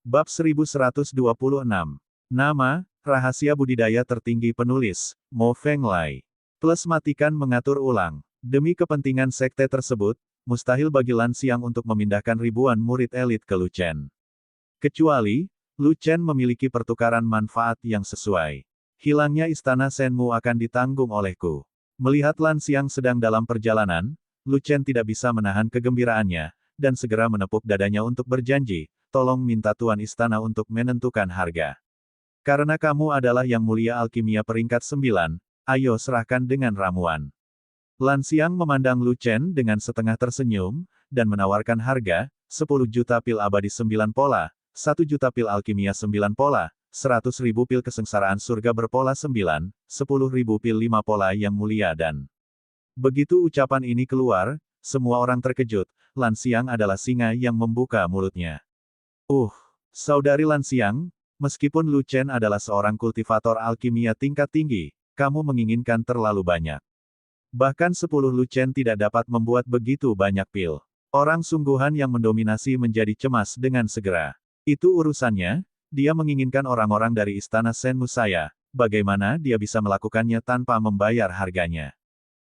Bab 1126. Nama, rahasia budidaya tertinggi penulis, Mo Feng Lai. Plus matikan mengatur ulang. Demi kepentingan sekte tersebut, mustahil bagi Lan Xiang untuk memindahkan ribuan murid elit ke Lu Chen. Kecuali, Lu Chen memiliki pertukaran manfaat yang sesuai. Hilangnya istana Shenmu akan ditanggung olehku. Melihat Lan Xiang sedang dalam perjalanan, Lu Chen tidak bisa menahan kegembiraannya, dan segera menepuk dadanya untuk berjanji, tolong minta tuan istana untuk menentukan harga. Karena kamu adalah yang mulia alkimia peringkat 9, ayo serahkan dengan ramuan. Lan Xiang memandang Lu Chen dengan setengah tersenyum, dan menawarkan harga, 10 juta pil abadi 9 pola, 1 juta pil alkimia 9 pola, 100.000 pil kesengsaraan surga berpola 9, 10.000 pil 5 pola yang mulia dan... Begitu ucapan ini keluar, semua orang terkejut, Lan Xiang adalah singa yang membuka mulutnya. Saudari Lan Xiang, meskipun Lu Chen adalah seorang kultivator alkimia tingkat tinggi, kamu menginginkan terlalu banyak. Bahkan 10 Lu Chen tidak dapat membuat begitu banyak pil. Orang sungguhan yang mendominasi menjadi cemas dengan segera. Itu urusannya, dia menginginkan orang-orang dari istana Shenmu saya, bagaimana dia bisa melakukannya tanpa membayar harganya.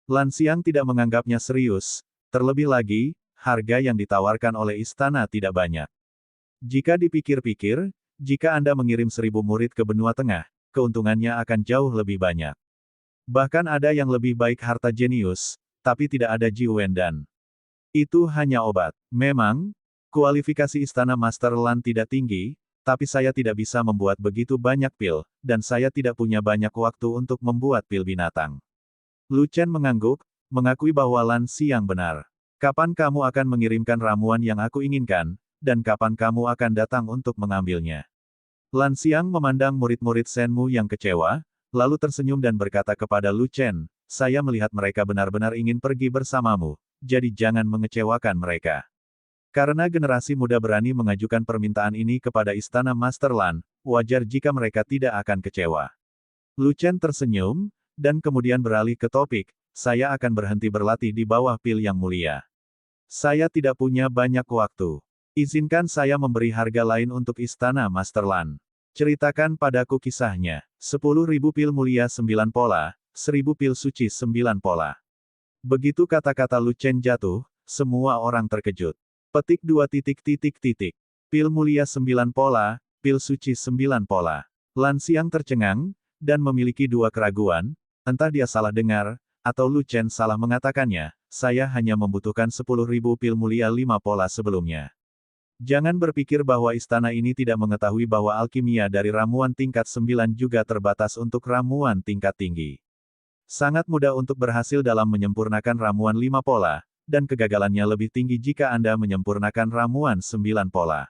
Lan Xiang tidak menganggapnya serius, terlebih lagi, harga yang ditawarkan oleh istana tidak banyak. Jika dipikir-pikir, jika Anda mengirim 1000 murid ke benua tengah, keuntungannya akan jauh lebih banyak. Bahkan ada yang lebih baik harta jenius, tapi tidak ada Jiwen dan itu hanya obat. Memang, kualifikasi istana Master Lan tidak tinggi, tapi saya tidak bisa membuat begitu banyak pil, dan saya tidak punya banyak waktu untuk membuat pil binatang. Lu Chen mengangguk, mengakui bahwa Lan Xiang benar. Kapan kamu akan mengirimkan ramuan yang aku inginkan, dan kapan kamu akan datang untuk mengambilnya? Lan Xiang memandang murid-murid Shenmu yang kecewa, lalu tersenyum dan berkata kepada Lu Chen, saya melihat mereka benar-benar ingin pergi bersamamu, jadi jangan mengecewakan mereka. Karena generasi muda berani mengajukan permintaan ini kepada istana Master Lan, wajar jika mereka tidak akan kecewa. Lu Chen tersenyum, dan kemudian beralih ke topik, saya akan berhenti berlatih di bawah pil yang mulia. Saya tidak punya banyak waktu. Izinkan saya memberi harga lain untuk istana Master Lan. Ceritakan padaku kisahnya. 10.000 pil mulia 9 pola, 1000 pil suci 9 pola. Begitu kata-kata Lu Chen jatuh, semua orang terkejut. Petik 2 titik titik titik. Pil mulia 9 pola, pil suci 9 pola. Lan Xiang tercengang, dan memiliki dua keraguan, entah dia salah dengar, atau Lu Chen salah mengatakannya, saya hanya membutuhkan 10.000 pil mulia 5 pola sebelumnya. Jangan berpikir bahwa istana ini tidak mengetahui bahwa alkimia dari ramuan tingkat 9 juga terbatas untuk ramuan tingkat tinggi. Sangat mudah untuk berhasil dalam menyempurnakan ramuan 5 pola, dan kegagalannya lebih tinggi jika Anda menyempurnakan ramuan 9 pola.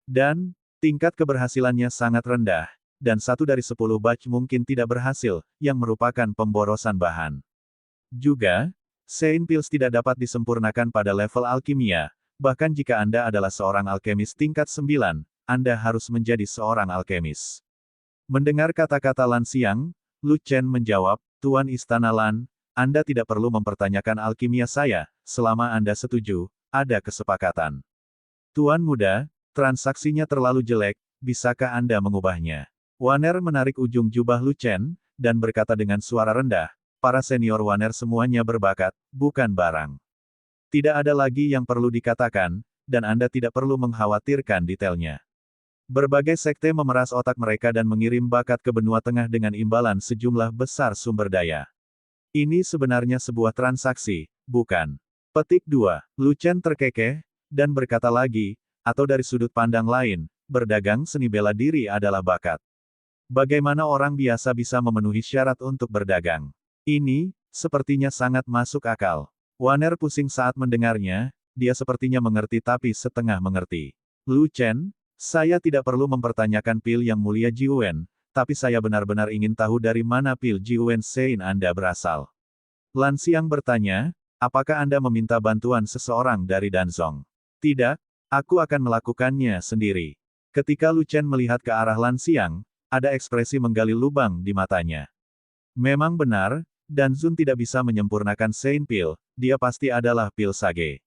Dan, tingkat keberhasilannya sangat rendah, dan 1 dari 10 batch mungkin tidak berhasil, yang merupakan pemborosan bahan. Juga, Sein Pills tidak dapat disempurnakan pada level alkimia. Bahkan jika Anda adalah seorang alkemis tingkat 9, Anda harus menjadi seorang alkemis. Mendengar kata-kata Lan Xiang, Lu Chen menjawab, Tuan Istana Lan, Anda tidak perlu mempertanyakan alkimia saya, selama Anda setuju, ada kesepakatan. Tuan muda, transaksinya terlalu jelek, bisakah Anda mengubahnya? Waner menarik ujung jubah Lu Chen, dan berkata dengan suara rendah, para senior Waner semuanya berbakat, bukan barang. Tidak ada lagi yang perlu dikatakan, dan Anda tidak perlu mengkhawatirkan detailnya. Berbagai sekte memeras otak mereka dan mengirim bakat ke benua tengah dengan imbalan sejumlah besar sumber daya. Ini sebenarnya sebuah transaksi, bukan? Petik 2. Lu Chen terkekeh, dan berkata lagi, atau dari sudut pandang lain, berdagang seni bela diri adalah bakat. Bagaimana orang biasa bisa memenuhi syarat untuk berdagang? Ini, sepertinya sangat masuk akal. Waner pusing saat mendengarnya, dia sepertinya mengerti tapi setengah mengerti. Lu Chen, saya tidak perlu mempertanyakan pil yang mulia Jiwen, tapi saya benar-benar ingin tahu dari mana pil Jiwen Sein Anda berasal. Lan Xiang bertanya, apakah Anda meminta bantuan seseorang dari Danzong? Tidak, aku akan melakukannya sendiri. Ketika Lu Chen melihat ke arah Lan Xiang, ada ekspresi menggali lubang di matanya. Memang benar, Danzun tidak bisa menyempurnakan Sein Pil, dia pasti adalah pil sage.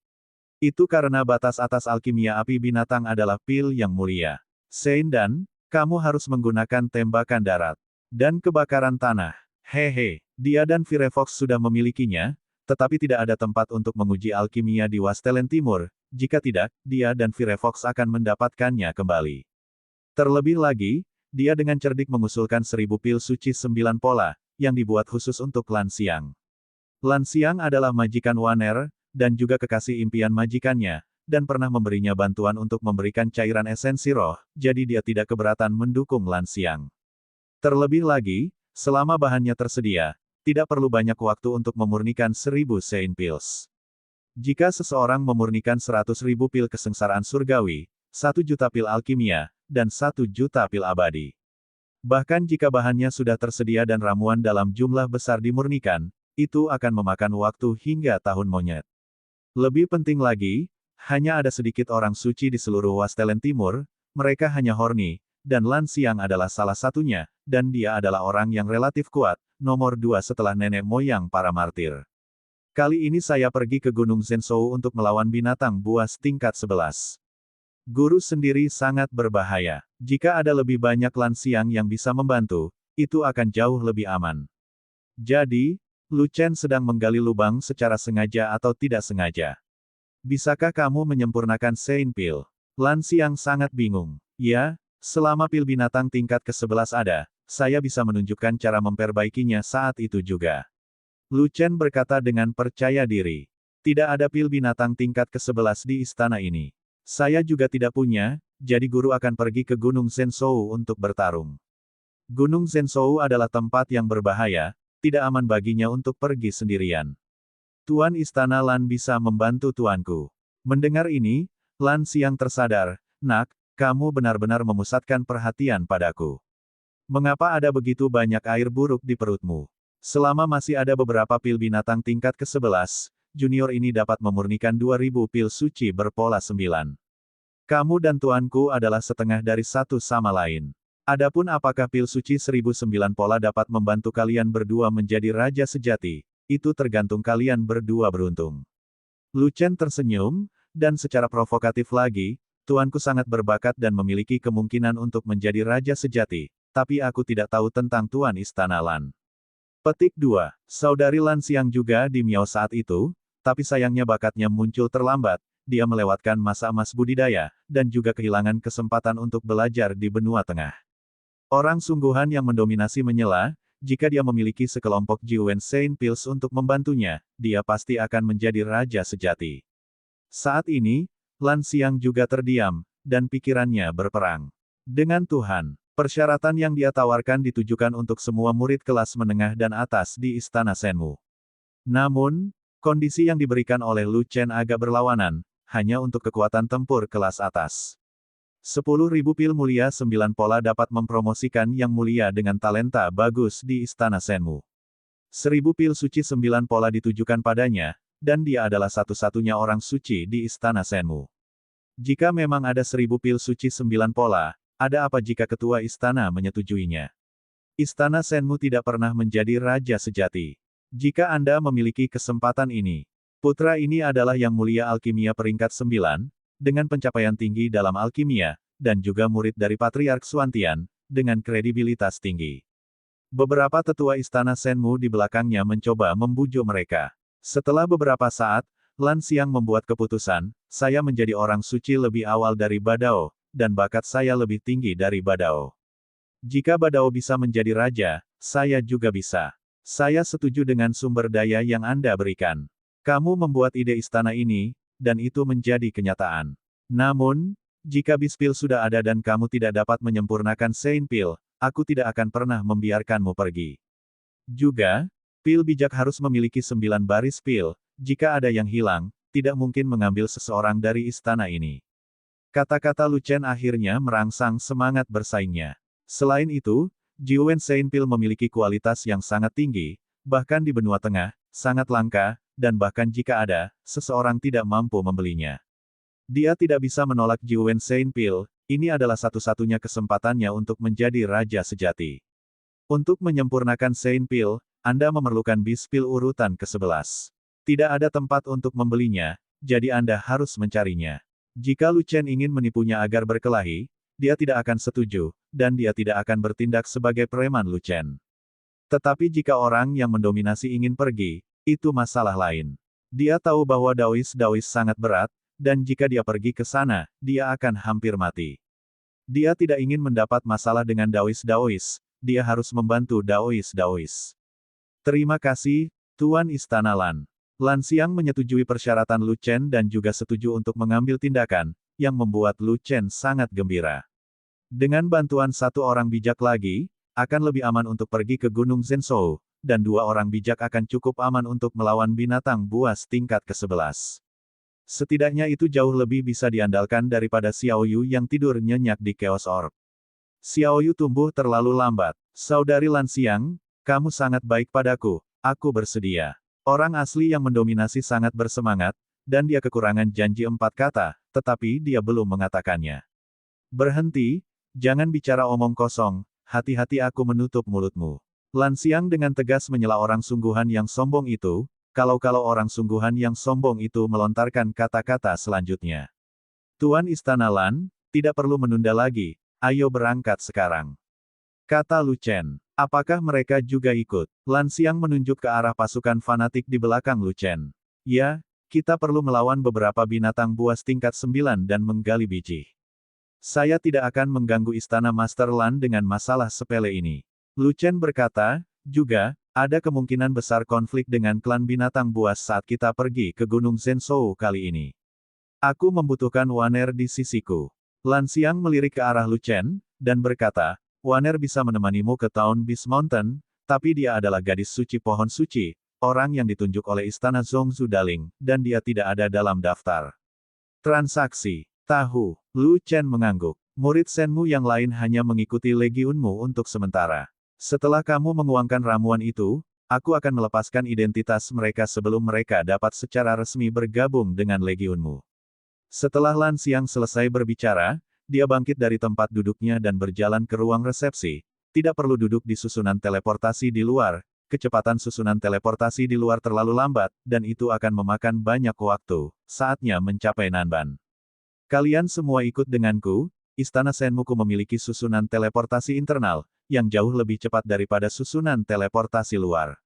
Itu karena batas atas alkimia api binatang adalah pil yang mulia. Seindan, kamu harus menggunakan tembakan darat. Dan kebakaran tanah. Hehe, dia dan Firefox sudah memilikinya, tetapi tidak ada tempat untuk menguji alkimia di Wastelen Timur, jika tidak, dia dan Firefox akan mendapatkannya kembali. Terlebih lagi, dia dengan cerdik mengusulkan 1000 pil suci 9 pola, yang dibuat khusus untuk Lan Xiang. Lan Xiang adalah majikan Waner, dan juga kekasih impian majikannya, dan pernah memberinya bantuan untuk memberikan cairan esensi roh, jadi dia tidak keberatan mendukung Lan Xiang. Terlebih lagi, selama bahannya tersedia, tidak perlu banyak waktu untuk memurnikan 1000 Sein Pills. Jika seseorang memurnikan 100.000 pil kesengsaraan surgawi, 1 juta pil alkimia, dan 1 juta pil abadi. Bahkan jika bahannya sudah tersedia dan ramuan dalam jumlah besar dimurnikan, itu akan memakan waktu hingga tahun monyet. Lebih penting lagi, hanya ada sedikit orang suci di seluruh Wastelen Timur, mereka hanya horny, dan Lan Xiang adalah salah satunya, dan dia adalah orang yang relatif kuat, nomor 2 setelah nenek moyang para martir. Kali ini saya pergi ke Gunung Zhenshou untuk melawan binatang buas tingkat 11. Guru sendiri sangat berbahaya. Jika ada lebih banyak Lan Xiang yang bisa membantu, itu akan jauh lebih aman. Jadi, Lu Chen sedang menggali lubang secara sengaja atau tidak sengaja. Bisakah kamu menyempurnakan Sein Pil? Lan Xiang sangat bingung. Ya, selama pil binatang tingkat ke-11 ada, saya bisa menunjukkan cara memperbaikinya saat itu juga. Lu Chen berkata dengan percaya diri. Tidak ada pil binatang tingkat ke-11 di istana ini. Saya juga tidak punya, jadi guru akan pergi ke Gunung Zhenshou untuk bertarung. Gunung Zhenshou adalah tempat yang berbahaya, tidak aman baginya untuk pergi sendirian. Tuan Istana Lan bisa membantu tuanku. Mendengar ini, Lan Xiang tersadar, nak, kamu benar-benar memusatkan perhatian padaku. Mengapa ada begitu banyak air buruk di perutmu? Selama masih ada beberapa pil binatang tingkat ke-11, junior ini dapat memurnikan 2000 pil suci berpola 9. Kamu dan tuanku adalah setengah dari satu sama lain. Adapun apakah pil suci 1009 pola dapat membantu kalian berdua menjadi raja sejati, itu tergantung kalian berdua beruntung. Lu Chen tersenyum, dan secara provokatif lagi, tuanku sangat berbakat dan memiliki kemungkinan untuk menjadi raja sejati, tapi aku tidak tahu tentang Tuan Istana Lan. Petik 2. Saudari Lan Xiang juga di Miao saat itu, tapi sayangnya bakatnya muncul terlambat, dia melewatkan masa emas budidaya, dan juga kehilangan kesempatan untuk belajar di benua tengah. Orang sungguhan yang mendominasi menyela, jika dia memiliki sekelompok Jiwen Sein Pills untuk membantunya, dia pasti akan menjadi raja sejati. Saat ini, Lan Xiang juga terdiam, dan pikirannya berperang. Dengan Tuhan, persyaratan yang dia tawarkan ditujukan untuk semua murid kelas menengah dan atas di Istana Shenmu. Namun, kondisi yang diberikan oleh Lu Chen agak berlawanan, hanya untuk kekuatan tempur kelas atas. 10.000 pil mulia 9 pola dapat mempromosikan yang mulia dengan talenta bagus di Istana Shenmu. 1000 pil suci 9 pola ditujukan padanya, dan dia adalah satu-satunya orang suci di Istana Shenmu. Jika memang ada 1000 pil suci 9 pola, ada apa jika ketua istana menyetujuinya? Istana Shenmu tidak pernah menjadi raja sejati. Jika Anda memiliki kesempatan ini, putra ini adalah yang mulia alkimia peringkat 9, dengan pencapaian tinggi dalam alkimia, dan juga murid dari Patriark Xuantian, dengan kredibilitas tinggi. Beberapa tetua istana Shenmu di belakangnya mencoba membujuk mereka. Setelah beberapa saat, Lan Xiang membuat keputusan, saya menjadi orang suci lebih awal dari Badao, dan bakat saya lebih tinggi dari Badao. Jika Badao bisa menjadi raja, saya juga bisa. Saya setuju dengan sumber daya yang Anda berikan. Kamu membuat ide istana ini, dan itu menjadi kenyataan. Namun, jika Bispil sudah ada dan kamu tidak dapat menyempurnakan Sein Pil, aku tidak akan pernah membiarkanmu pergi. Juga, pil bijak harus memiliki 9 baris pil, jika ada yang hilang, tidak mungkin mengambil seseorang dari istana ini. Kata-kata Lu Chen akhirnya merangsang semangat bersaingnya. Selain itu, Jiwen Sein Pil memiliki kualitas yang sangat tinggi, bahkan di benua tengah, sangat langka, dan bahkan jika ada, seseorang tidak mampu membelinya. Dia tidak bisa menolak Jiwen Sein Pil, ini adalah satu-satunya kesempatannya untuk menjadi raja sejati. Untuk menyempurnakan Sein Pil, Anda memerlukan Bispil urutan ke-11. Tidak ada tempat untuk membelinya, jadi Anda harus mencarinya. Jika Lu Chen ingin menipunya agar berkelahi, dia tidak akan setuju, dan dia tidak akan bertindak sebagai preman Lu Chen. Tetapi jika orang yang mendominasi ingin pergi, itu masalah lain. Dia tahu bahwa Daois sangat berat, dan jika dia pergi ke sana, dia akan hampir mati. Dia tidak ingin mendapat masalah dengan Daois, dia harus membantu Daois. Terima kasih, Tuan Istana Lan. Lan Xiang menyetujui persyaratan Lu Chen dan juga setuju untuk mengambil tindakan, yang membuat Lu Chen sangat gembira. Dengan bantuan satu orang bijak lagi, akan lebih aman untuk pergi ke Gunung Zhenzhou, dan dua orang bijak akan cukup aman untuk melawan binatang buas tingkat ke-11. Setidaknya itu jauh lebih bisa diandalkan daripada Xiao Yu yang tidur nyenyak di Chaos Orb. Xiao Yu tumbuh terlalu lambat. Saudari Lan Xiang, kamu sangat baik padaku, aku bersedia. Orang asli yang mendominasi sangat bersemangat, dan dia kekurangan janji 4 kata, tetapi dia belum mengatakannya. Berhenti, jangan bicara omong kosong, hati-hati aku menutup mulutmu. Lan Xiang dengan tegas menyela orang sungguhan yang sombong itu, kalau orang sungguhan yang sombong itu melontarkan kata-kata selanjutnya. Tuan Istana Lan, tidak perlu menunda lagi, ayo berangkat sekarang. Kata Lu Chen. Apakah mereka juga ikut? Lan Xiang menunjuk ke arah pasukan fanatik di belakang Lu Chen. Ya, kita perlu melawan beberapa binatang buas tingkat 9 dan menggali biji. Saya tidak akan mengganggu Istana Master Lan dengan masalah sepele ini. Lu Chen berkata, juga, ada kemungkinan besar konflik dengan klan binatang buas saat kita pergi ke Gunung Zhenzhou kali ini. Aku membutuhkan Waner di sisiku. Lan Xiang melirik ke arah Lu Chen, dan berkata, Waner bisa menemanimu ke Town Beast Mountain, tapi dia adalah gadis suci pohon suci, orang yang ditunjuk oleh Istana Zhongzhu Daling, dan dia tidak ada dalam daftar transaksi. Tahu, Lu Chen mengangguk. Murid Senmu yang lain hanya mengikuti legionmu untuk sementara. Setelah kamu menguangkan ramuan itu, aku akan melepaskan identitas mereka sebelum mereka dapat secara resmi bergabung dengan legionmu. Setelah Lan Xiang selesai berbicara, dia bangkit dari tempat duduknya dan berjalan ke ruang resepsi. Tidak perlu duduk di susunan teleportasi di luar, kecepatan susunan teleportasi di luar terlalu lambat, dan itu akan memakan banyak waktu. Saatnya mencapai Nanban. Kalian semua ikut denganku, Istana Senmuku memiliki susunan teleportasi internal, yang jauh lebih cepat daripada susunan teleportasi luar.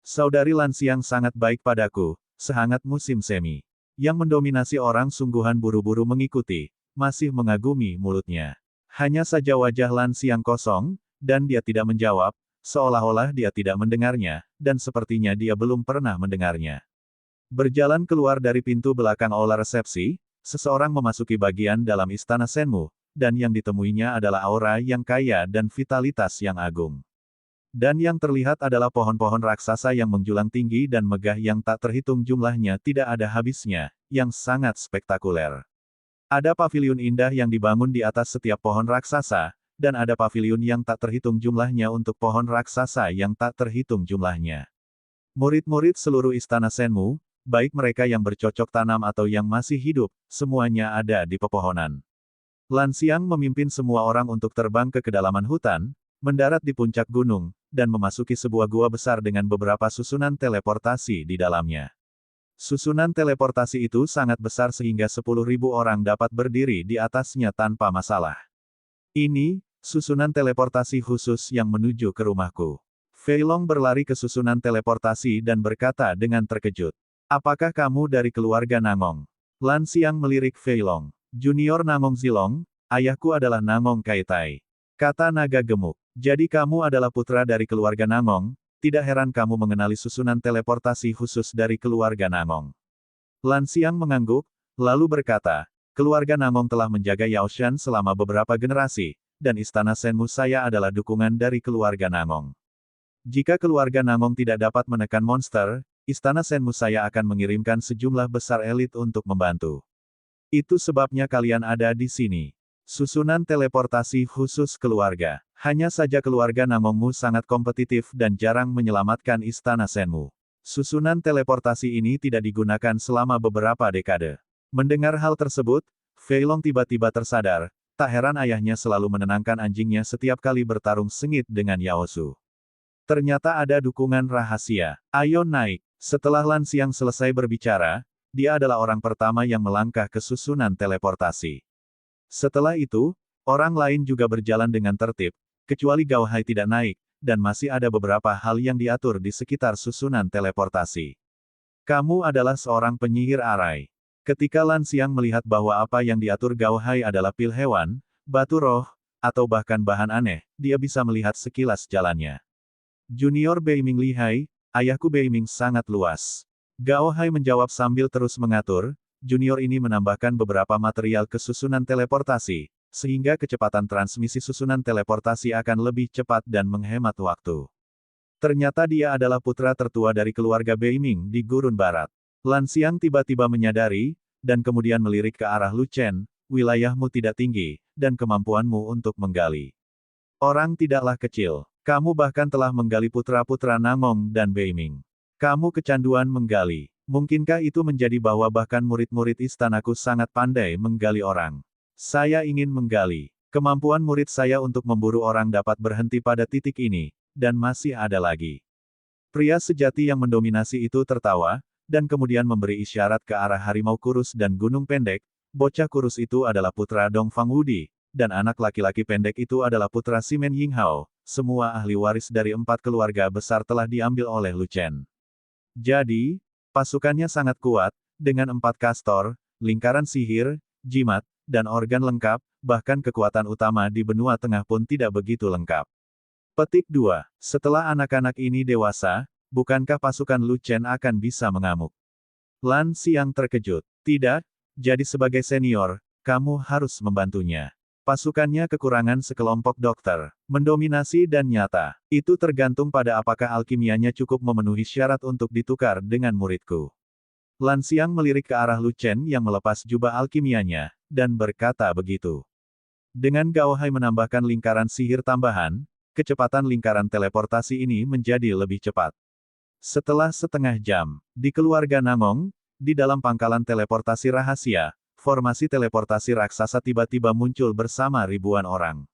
Saudari Lan Xiang sangat baik padaku, sehangat musim semi. Yang mendominasi orang sungguhan buru-buru mengikuti, masih mengagumi mulutnya. Hanya saja wajah Lan Xiang kosong, dan dia tidak menjawab, seolah-olah dia tidak mendengarnya, dan sepertinya dia belum pernah mendengarnya. Berjalan keluar dari pintu belakang aula resepsi, seseorang memasuki bagian dalam Istana Senmu, dan yang ditemuinya adalah aura yang kaya dan vitalitas yang agung. Dan yang terlihat adalah pohon-pohon raksasa yang menjulang tinggi dan megah yang tak terhitung jumlahnya tidak ada habisnya, yang sangat spektakuler. Ada paviliun indah yang dibangun di atas setiap pohon raksasa, dan ada paviliun yang tak terhitung jumlahnya untuk pohon raksasa yang tak terhitung jumlahnya. Murid-murid seluruh Istana Senmu, baik mereka yang bercocok tanam atau yang masih hidup, semuanya ada di pepohonan. Lan Xiang memimpin semua orang untuk terbang ke kedalaman hutan, mendarat di puncak gunung, dan memasuki sebuah gua besar dengan beberapa susunan teleportasi di dalamnya. Susunan teleportasi itu sangat besar sehingga 10.000 orang dapat berdiri di atasnya tanpa masalah. Ini, susunan teleportasi khusus yang menuju ke rumahku. Fei Long berlari ke susunan teleportasi dan berkata dengan terkejut. Apakah kamu dari keluarga Nangong? Lan Xiang melirik Fei Long. Junior Nangong Zilong, ayahku adalah Nangong Kaitai. Kata naga gemuk. Jadi kamu adalah putra dari keluarga Nangong, tidak heran kamu mengenali susunan teleportasi khusus dari keluarga Nangong. Lan Xiang mengangguk, lalu berkata, keluarga Nangong telah menjaga Yaoshan selama beberapa generasi, dan Istana Senmu saya adalah dukungan dari keluarga Nangong. Jika keluarga Nangong tidak dapat menekan monster, Istana Senmu saya akan mengirimkan sejumlah besar elit untuk membantu. Itu sebabnya kalian ada di sini. Susunan teleportasi khusus keluarga. Hanya saja keluarga Nangongmu sangat kompetitif dan jarang menyelamatkan Istana Senmu. Susunan teleportasi ini tidak digunakan selama beberapa dekade. Mendengar hal tersebut, Fei Long tiba-tiba tersadar, tak heran ayahnya selalu menenangkan anjingnya setiap kali bertarung sengit dengan Yao Su. Ternyata ada dukungan rahasia. Ayo naik. Setelah Lan Xiang selesai berbicara, dia adalah orang pertama yang melangkah ke susunan teleportasi. Setelah itu, Orang lain juga berjalan dengan tertib, kecuali Gao Hai tidak naik, dan masih ada beberapa hal yang diatur di sekitar susunan teleportasi. Kamu adalah seorang penyihir arai. Ketika Lan Xiang melihat bahwa apa yang diatur Gao Hai adalah pil hewan, batu roh, atau bahkan bahan aneh, dia bisa melihat sekilas jalannya. Junior Beiming lihai, ayahku Beiming sangat luas. Gao Hai menjawab sambil terus mengatur, junior ini menambahkan beberapa material ke susunan teleportasi, sehingga kecepatan transmisi susunan teleportasi akan lebih cepat dan menghemat waktu. Ternyata dia adalah putra tertua dari keluarga Beiming di Gurun Barat. Lan Xiang tiba-tiba menyadari, dan kemudian melirik ke arah Lu Chen, wilayahmu tidak tinggi, dan kemampuanmu untuk menggali orang tidaklah kecil. Kamu bahkan telah menggali putra-putra Nangong dan Beiming. Kamu kecanduan menggali. Mungkinkah itu menjadi bahwa bahkan murid-murid istanaku sangat pandai menggali orang? Saya ingin menggali. Kemampuan murid saya untuk memburu orang dapat berhenti pada titik ini. Dan masih ada lagi. Pria sejati yang mendominasi itu tertawa, dan kemudian memberi isyarat ke arah harimau kurus dan gunung pendek. Bocah kurus itu adalah putra Dongfang Wudi, dan anak laki-laki pendek itu adalah putra Simen Yinghao. Semua ahli waris dari 4 keluarga besar telah diambil oleh Lu Chen. Jadi, pasukannya sangat kuat, dengan 4 kastor, lingkaran sihir, jimat, dan organ lengkap, bahkan kekuatan utama di benua tengah pun tidak begitu lengkap. Petik 2. Setelah anak-anak ini dewasa, bukankah pasukan Lu Chen akan bisa mengamuk? Lan Xiang terkejut. Tidak, jadi sebagai senior, kamu harus membantunya. Pasukannya kekurangan sekelompok dokter, mendominasi dan nyata. Itu tergantung pada apakah alkimianya cukup memenuhi syarat untuk ditukar dengan muridku. Lan Xiang melirik ke arah Lu Chen yang melepas jubah alkimianya, dan berkata begitu. Dengan Gao Hai menambahkan lingkaran sihir tambahan, kecepatan lingkaran teleportasi ini menjadi lebih cepat. Setelah setengah jam, di keluarga Nangong, di dalam pangkalan teleportasi rahasia, formasi teleportasi raksasa tiba-tiba muncul bersama ribuan orang.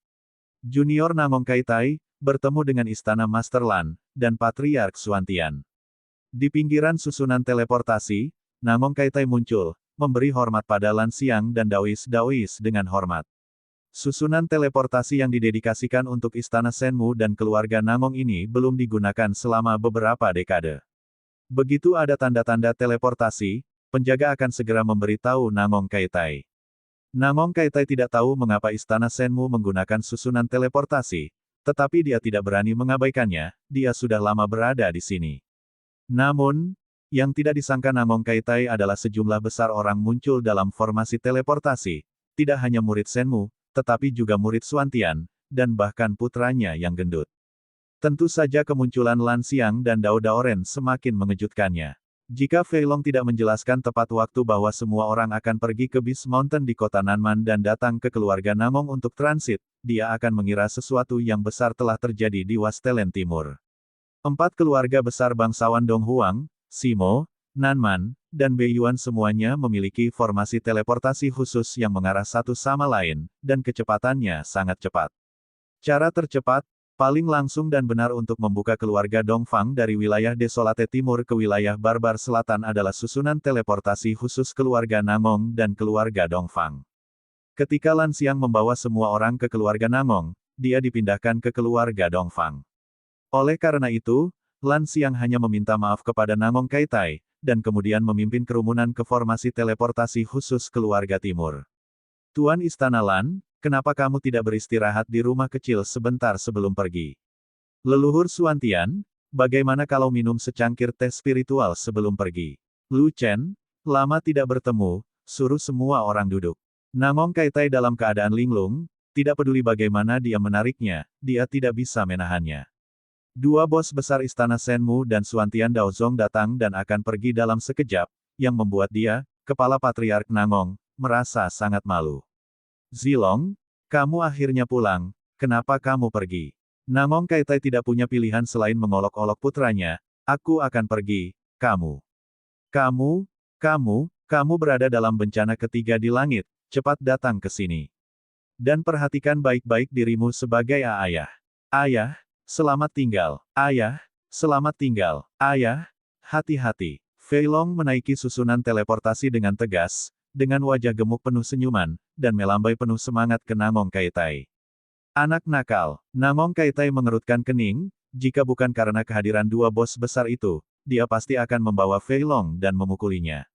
Junior Nangong Kaitai, bertemu dengan istana Master Lan, dan Patriark Xuantian. Di pinggiran susunan teleportasi, Nangong Kaitai muncul, memberi hormat pada Lan Xiang dan Daois dengan hormat. Susunan teleportasi yang didedikasikan untuk istana Shenmu dan keluarga Nangong ini belum digunakan selama beberapa dekade. Begitu ada tanda-tanda teleportasi, penjaga akan segera memberitahu Nangong Kaitai. Nangong Kaitai tidak tahu mengapa istana Shenmu menggunakan susunan teleportasi, tetapi dia tidak berani mengabaikannya, dia sudah lama berada di sini. Namun, yang tidak disangka Nangong Kaitai adalah sejumlah besar orang muncul dalam formasi teleportasi, tidak hanya murid Shenmu, tetapi juga murid Xuantian, dan bahkan putranya yang gendut. Tentu saja kemunculan Lan Xiang dan Dao Daoren semakin mengejutkannya. Jika Fei Long tidak menjelaskan tepat waktu bahwa semua orang akan pergi ke Beast Mountain di kota Nanman dan datang ke keluarga Nangong untuk transit, dia akan mengira sesuatu yang besar telah terjadi di Wastelen Timur. 4 keluarga besar bangsawan Donghuang, Simo, Nanman, dan Beiyuan semuanya memiliki formasi teleportasi khusus yang mengarah satu sama lain, dan kecepatannya sangat cepat. Cara tercepat, paling langsung dan benar untuk membuka keluarga Dongfang dari wilayah Desolate Timur ke wilayah Barbar Selatan adalah susunan teleportasi khusus keluarga Nangong dan keluarga Dongfang. Ketika Lan Xiang membawa semua orang ke keluarga Nangong, dia dipindahkan ke keluarga Dongfang. Oleh karena itu, Lan Xiang hanya meminta maaf kepada Nangong Kaitai, dan kemudian memimpin kerumunan ke formasi teleportasi khusus keluarga timur. Tuan Istana Lan, kenapa kamu tidak beristirahat di rumah kecil sebentar sebelum pergi? Leluhur Xuantian, bagaimana kalau minum secangkir teh spiritual sebelum pergi? Lu Chen, lama tidak bertemu, suruh semua orang duduk. Nangong Kaitai dalam keadaan linglung, tidak peduli bagaimana dia menariknya, dia tidak bisa menahannya. 2 bos besar istana Shenmu dan Xuantian Daozong datang dan akan pergi dalam sekejap, yang membuat dia, kepala Patriark Nangong, merasa sangat malu. Zilong, kamu akhirnya pulang, kenapa kamu pergi? Nangong Kaitai tidak punya pilihan selain mengolok-olok putranya, aku akan pergi, kamu. Kamu berada dalam bencana ketiga di langit, cepat datang ke sini. Dan perhatikan baik-baik dirimu sebagai ayah. Ayah, selamat tinggal. Ayah, selamat tinggal. Ayah, hati-hati. Fei Long menaiki susunan teleportasi dengan tegas, dengan wajah gemuk penuh senyuman, dan melambai penuh semangat ke Namong Kaitai. Anak nakal, Namong Kaitai mengerutkan kening, jika bukan karena kehadiran dua bos besar itu, dia pasti akan membawa Fei Long dan memukulinya.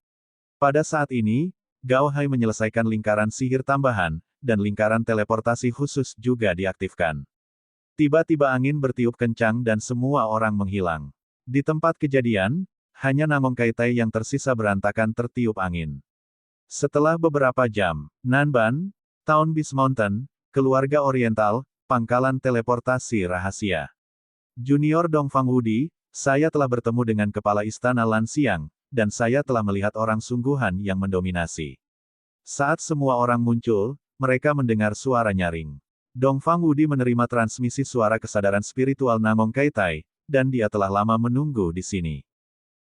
Pada saat ini, Gao Hai menyelesaikan lingkaran sihir tambahan, dan lingkaran teleportasi khusus juga diaktifkan. Tiba-tiba angin bertiup kencang dan semua orang menghilang. Di tempat kejadian, hanya Namong Kaitai yang tersisa berantakan tertiup angin. Setelah beberapa jam, Nanban, Town Beast Mountain, keluarga Oriental, pangkalan teleportasi rahasia. Junior Dongfang Wudi, saya telah bertemu dengan kepala istana Lan Xiang, dan saya telah melihat orang sungguhan yang mendominasi. Saat semua orang muncul, mereka mendengar suara nyaring. Dongfang Wudi menerima transmisi suara kesadaran spiritual Namong Kaitai, dan dia telah lama menunggu di sini.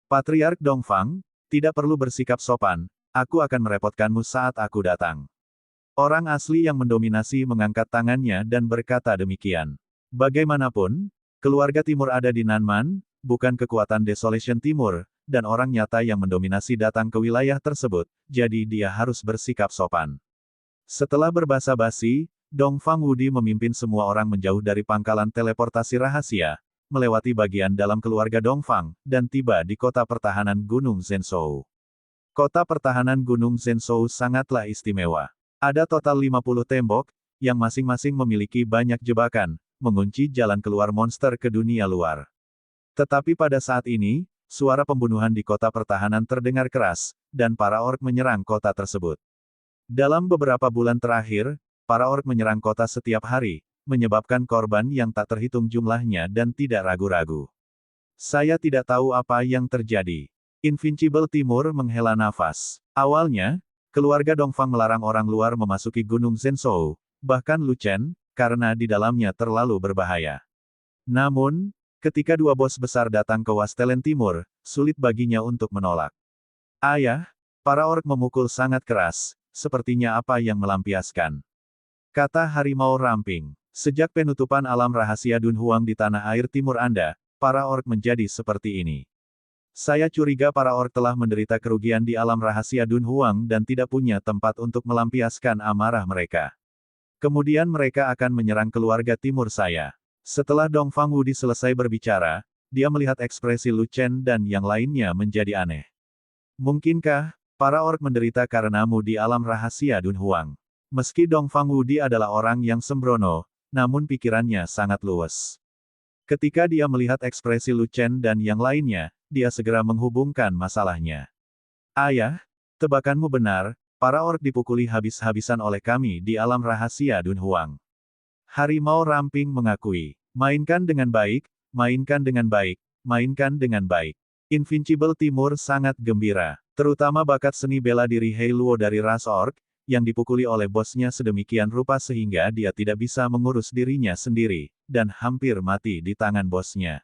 Patriark Dongfang, tidak perlu bersikap sopan, aku akan merepotkanmu saat aku datang. Orang asli yang mendominasi mengangkat tangannya dan berkata demikian. Bagaimanapun, keluarga timur ada di Nanman, bukan kekuatan Desolation Timur, dan orang nyata yang mendominasi datang ke wilayah tersebut, jadi dia harus bersikap sopan. Setelah berbasa-basi, Dongfang Wudi memimpin semua orang menjauh dari pangkalan teleportasi rahasia, melewati bagian dalam keluarga Dongfang, dan tiba di kota pertahanan Gunung Zhenzhou. Kota pertahanan Gunung Zhenzhou sangatlah istimewa. Ada total 50 tembok, yang masing-masing memiliki banyak jebakan, mengunci jalan keluar monster ke dunia luar. Tetapi pada saat ini, suara pembunuhan di kota pertahanan terdengar keras, dan para orc menyerang kota tersebut. Dalam beberapa bulan terakhir, para orc menyerang kota setiap hari, menyebabkan korban yang tak terhitung jumlahnya dan tidak ragu-ragu. Saya tidak tahu apa yang terjadi. Invincible Timur menghela nafas. Awalnya, keluarga Dongfang melarang orang luar memasuki Gunung Zhenzhou, bahkan Lu Chen, karena di dalamnya terlalu berbahaya. Namun, ketika dua bos besar datang ke Wastelen Timur, sulit baginya untuk menolak. Ayah, para orc memukul sangat keras, sepertinya apa yang melampiaskan. Kata harimau ramping. Sejak penutupan alam rahasia Dunhuang di tanah air timur Anda, para orc menjadi seperti ini. Saya curiga para orc telah menderita kerugian di alam rahasia Dunhuang dan tidak punya tempat untuk melampiaskan amarah mereka. Kemudian mereka akan menyerang keluarga timur saya. Setelah Dongfang Wudi selesai berbicara, dia melihat ekspresi Lu Chen dan yang lainnya menjadi aneh. Mungkinkah para orc menderita karenamu di alam rahasia Dunhuang? Meski Dongfang Wudi adalah orang yang sembrono, namun pikirannya sangat luwes. Ketika dia melihat ekspresi Lu Chen dan yang lainnya, dia segera menghubungkan masalahnya. Ayah, tebakanmu benar, para orc dipukuli habis-habisan oleh kami di alam rahasia Dunhuang. Harimau ramping mengakui. Mainkan dengan baik, mainkan dengan baik, mainkan dengan baik. Invincible Timur sangat gembira, terutama bakat seni bela diri Hei Luo dari ras orc, yang dipukuli oleh bosnya sedemikian rupa sehingga dia tidak bisa mengurus dirinya sendiri, dan hampir mati di tangan bosnya.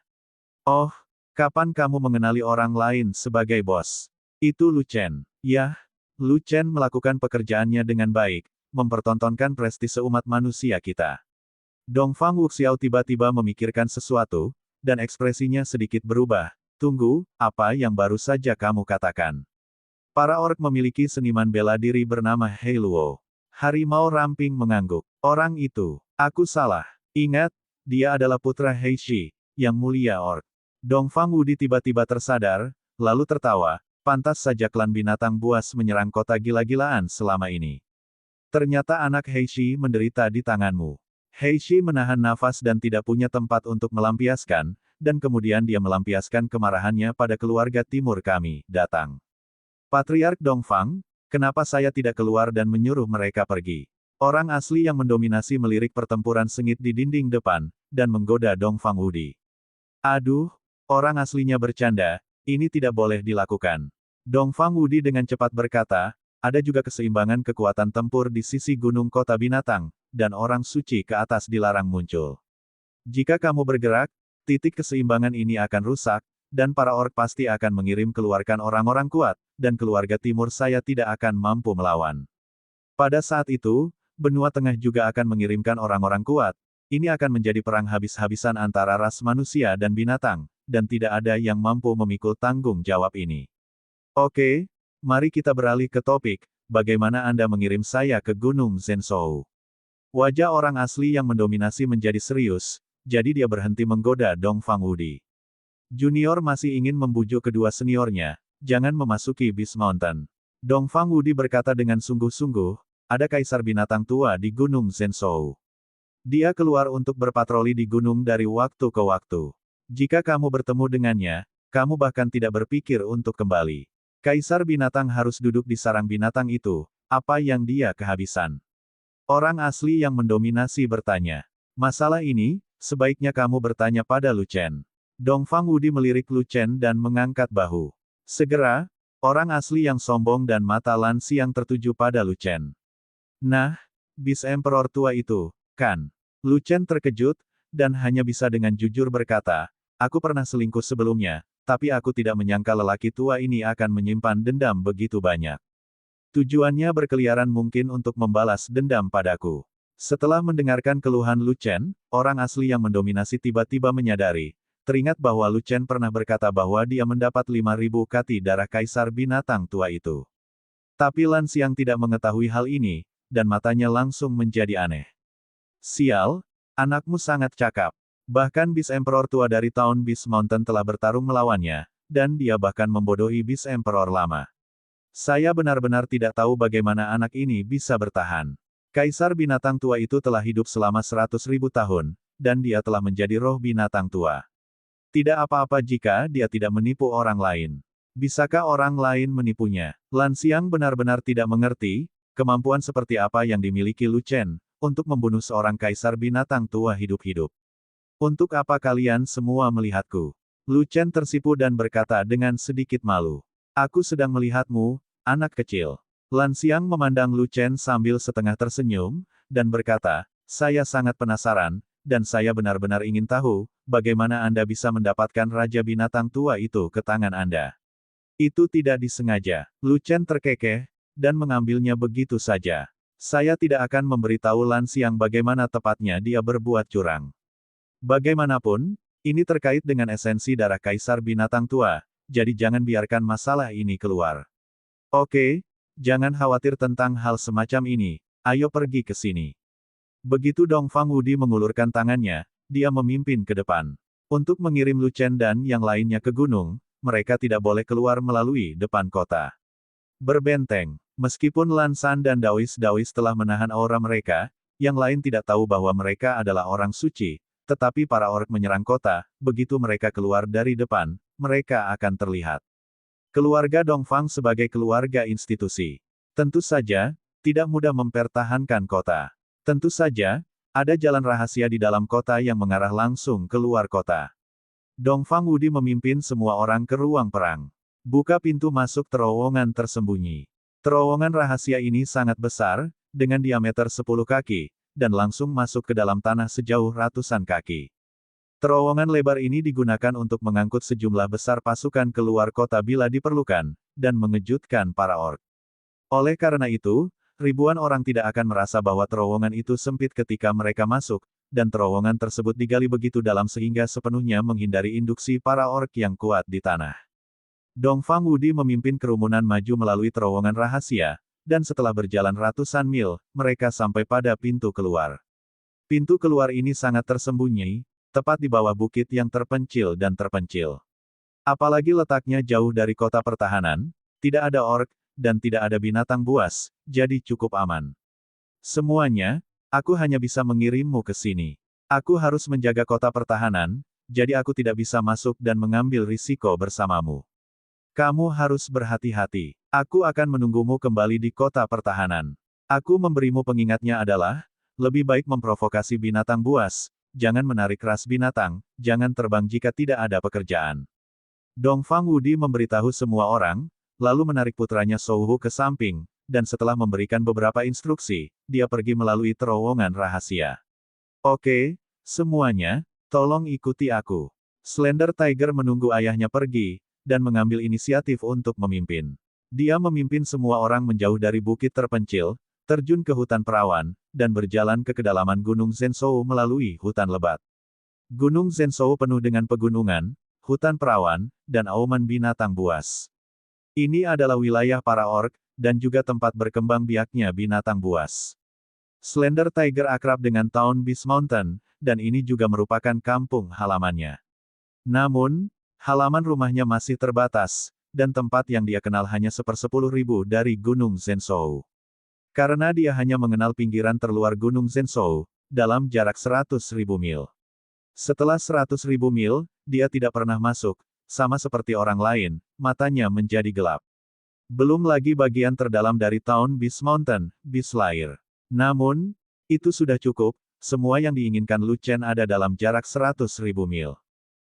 Oh, kapan kamu mengenali orang lain sebagai bos? Itu Lu Chen. Yah, Lu Chen melakukan pekerjaannya dengan baik, mempertontonkan prestise umat manusia kita. Dongfang Wuxiao tiba-tiba memikirkan sesuatu, dan ekspresinya sedikit berubah. Tunggu, apa yang baru saja kamu katakan? Para orc memiliki seniman bela diri bernama Hei Luo. Harimau ramping mengangguk. Orang itu, aku salah. Ingat, dia adalah putra Hei Shi, yang mulia orc. Dongfang Wudi tiba-tiba tersadar, lalu tertawa. Pantas saja klan binatang buas menyerang kota gila-gilaan selama ini. Ternyata anak Hei Shi menderita di tanganmu. Hei Shi menahan nafas dan tidak punya tempat untuk melampiaskan, dan kemudian dia melampiaskan kemarahannya pada keluarga timur kami, datang. Patriark Dongfang, kenapa saya tidak keluar dan menyuruh mereka pergi? Orang asli yang mendominasi melirik pertempuran sengit di dinding depan, dan menggoda Dongfang Wudi. Aduh, orang aslinya bercanda, ini tidak boleh dilakukan. Dongfang Wudi dengan cepat berkata, ada juga keseimbangan kekuatan tempur di sisi gunung kota binatang, dan orang suci ke atas dilarang muncul. Jika kamu bergerak, titik keseimbangan ini akan rusak, dan para orc pasti akan mengirim keluarkan orang-orang kuat, dan keluarga timur saya tidak akan mampu melawan. Pada saat itu, benua tengah juga akan mengirimkan orang-orang kuat, ini akan menjadi perang habis-habisan antara ras manusia dan binatang, dan tidak ada yang mampu memikul tanggung jawab ini. Oke, mari kita beralih ke topik, bagaimana Anda mengirim saya ke Gunung Zhenzhou? Wajah orang asli yang mendominasi menjadi serius, jadi dia berhenti menggoda Dongfang Wudi. Junior masih ingin membujuk kedua seniornya, jangan memasuki Beast Mountain. Dongfang Wudi berkata dengan sungguh-sungguh, ada kaisar binatang tua di Gunung Zhenzhou. Dia keluar untuk berpatroli di gunung dari waktu ke waktu. Jika kamu bertemu dengannya, kamu bahkan tidak berpikir untuk kembali. Kaisar binatang harus duduk di sarang binatang itu, apa yang dia kehabisan? Orang asli yang mendominasi bertanya. Masalah ini, sebaiknya kamu bertanya pada Lu Chen. Dongfang Wudi melirik Lu Chen dan mengangkat bahu. Segera, orang asli yang sombong dan mata Lan Xiang tertuju pada Lu Chen. Nah, Beast Emperor tua itu, kan? Lu Chen terkejut, dan hanya bisa dengan jujur berkata, aku pernah selingkuh sebelumnya, tapi aku tidak menyangka lelaki tua ini akan menyimpan dendam begitu banyak. Tujuannya berkeliaran mungkin untuk membalas dendam padaku. Setelah mendengarkan keluhan Lu Chen, orang asli yang mendominasi tiba-tiba menyadari, teringat bahwa Lu Chen pernah berkata bahwa dia mendapat 5.000 kati darah kaisar binatang tua itu. Tapi Lan Xiang tidak mengetahui hal ini, dan matanya langsung menjadi aneh. Sial, anakmu sangat cakap. Bahkan Beast Emperor tua dari tahun Beast Mountain telah bertarung melawannya, dan dia bahkan membodohi Beast Emperor lama. Saya benar-benar tidak tahu bagaimana anak ini bisa bertahan. Kaisar binatang tua itu telah hidup selama 100.000 tahun, dan dia telah menjadi roh binatang tua. Tidak apa-apa jika dia tidak menipu orang lain. Bisakah orang lain menipunya? Lan Xiang benar-benar tidak mengerti, kemampuan seperti apa yang dimiliki Lu Chen, untuk membunuh seorang kaisar binatang tua hidup-hidup. Untuk apa kalian semua melihatku? Lu Chen tersipu dan berkata dengan sedikit malu. Aku sedang melihatmu, anak kecil. Lan Xiang memandang Lu Chen sambil setengah tersenyum, dan berkata, saya sangat penasaran, dan saya benar-benar ingin tahu, bagaimana Anda bisa mendapatkan Raja Binatang Tua itu ke tangan Anda. Itu tidak disengaja. Lu Chen terkekeh, dan mengambilnya begitu saja. Saya tidak akan memberitahu Lan Xiang bagaimana tepatnya dia berbuat curang. Bagaimanapun, ini terkait dengan esensi darah kaisar binatang tua, jadi jangan biarkan masalah ini keluar. Oke, jangan khawatir tentang hal semacam ini, ayo pergi ke sini. Begitu Dongfang Wudi mengulurkan tangannya, dia memimpin ke depan. Untuk mengirim Lu Chen dan yang lainnya ke gunung, mereka tidak boleh keluar melalui depan kota. Berbenteng, meskipun Lan San dan Dawis telah menahan aura mereka, yang lain tidak tahu bahwa mereka adalah orang suci, tetapi para orc menyerang kota, begitu mereka keluar dari depan, mereka akan terlihat. Keluarga Dongfang sebagai keluarga institusi. Tentu saja, tidak mudah mempertahankan kota. Tentu saja, ada jalan rahasia di dalam kota yang mengarah langsung keluar kota. Dongfang Wudi memimpin semua orang ke ruang perang. Buka pintu masuk terowongan tersembunyi. Terowongan rahasia ini sangat besar, dengan diameter 10 kaki, dan langsung masuk ke dalam tanah sejauh ratusan kaki. Terowongan lebar ini digunakan untuk mengangkut sejumlah besar pasukan keluar kota bila diperlukan, dan mengejutkan para orc. Oleh karena itu, ribuan orang tidak akan merasa bahwa terowongan itu sempit ketika mereka masuk, dan terowongan tersebut digali begitu dalam sehingga sepenuhnya menghindari induksi para orc yang kuat di tanah. Dongfang Wudi memimpin kerumunan maju melalui terowongan rahasia, dan setelah berjalan ratusan mil, mereka sampai pada pintu keluar. Pintu keluar ini sangat tersembunyi, tepat di bawah bukit yang terpencil dan terpencil. Apalagi letaknya jauh dari kota pertahanan, tidak ada orc, dan tidak ada binatang buas, jadi cukup aman. Semuanya, aku hanya bisa mengirimmu ke sini. Aku harus menjaga kota pertahanan, jadi aku tidak bisa masuk dan mengambil risiko bersamamu. Kamu harus berhati-hati. Aku akan menunggumu kembali di kota pertahanan. Aku memberimu pengingatnya adalah, lebih baik memprovokasi binatang buas, jangan menarik ras binatang, jangan terbang jika tidak ada pekerjaan. Dongfang Wudi memberitahu semua orang, lalu menarik putranya Souhu ke samping, dan setelah memberikan beberapa instruksi, dia pergi melalui terowongan rahasia. Oke, semuanya, tolong ikuti aku. Slender Tiger menunggu ayahnya pergi, dan mengambil inisiatif untuk memimpin. Dia memimpin semua orang menjauh dari bukit terpencil, terjun ke hutan perawan, dan berjalan ke kedalaman Gunung Zhenzhou melalui hutan lebat. Gunung Zhenzhou penuh dengan pegunungan, hutan perawan, dan auman binatang buas. Ini adalah wilayah para orc, dan juga tempat berkembang biaknya binatang buas. Slender Tiger akrab dengan Town Beast Mountain, dan ini juga merupakan kampung halamannya. Namun, halaman rumahnya masih terbatas, dan tempat yang dia kenal hanya 1/10.000 dari Gunung Zhenzhou. Karena dia hanya mengenal pinggiran terluar Gunung Zhenzhou, dalam jarak 100.000 mil. Setelah 100.000 mil, dia tidak pernah masuk, sama seperti orang lain, matanya menjadi gelap. Belum lagi bagian terdalam dari Town Beast Mountain, Beast Lair. Namun, itu sudah cukup, semua yang diinginkan Lu Chen ada dalam jarak 100.000 mil.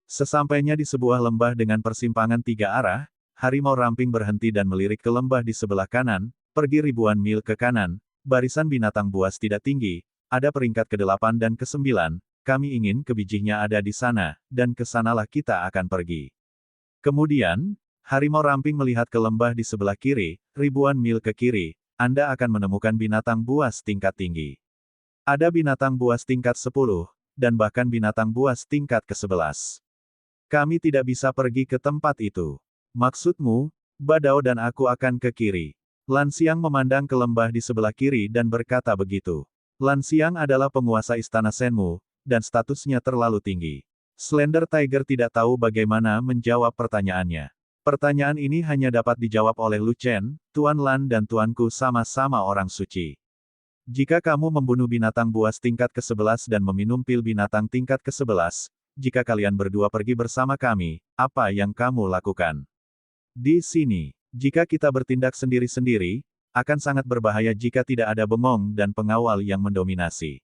Sesampainya di sebuah lembah dengan persimpangan 3 arah, harimau ramping berhenti dan melirik ke lembah di sebelah kanan, pergi ribuan mil ke kanan, barisan binatang buas tidak tinggi, ada peringkat ke-8 dan ke-9, kami ingin kebijihnya ada di sana, dan ke sanalah kita akan pergi. Kemudian, harimau ramping melihat ke lembah di sebelah kiri, ribuan mil ke kiri, Anda akan menemukan binatang buas tingkat tinggi. Ada binatang buas tingkat 10, dan bahkan binatang buas tingkat ke-11. Kami tidak bisa pergi ke tempat itu. Maksudmu, Badao dan aku akan ke kiri. Lan Xiang memandang ke lembah di sebelah kiri dan berkata begitu. Lan Xiang adalah penguasa istana Shenmu, dan statusnya terlalu tinggi. Slender Tiger tidak tahu bagaimana menjawab pertanyaannya. Pertanyaan ini hanya dapat dijawab oleh Lu Chen, Tuan Lan dan Tuanku sama-sama orang suci. Jika kamu membunuh binatang buas tingkat ke-11 dan meminum pil binatang tingkat ke-11, jika kalian berdua pergi bersama kami, apa yang kamu lakukan? Di sini, jika kita bertindak sendiri-sendiri, akan sangat berbahaya jika tidak ada bengong dan pengawal yang mendominasi.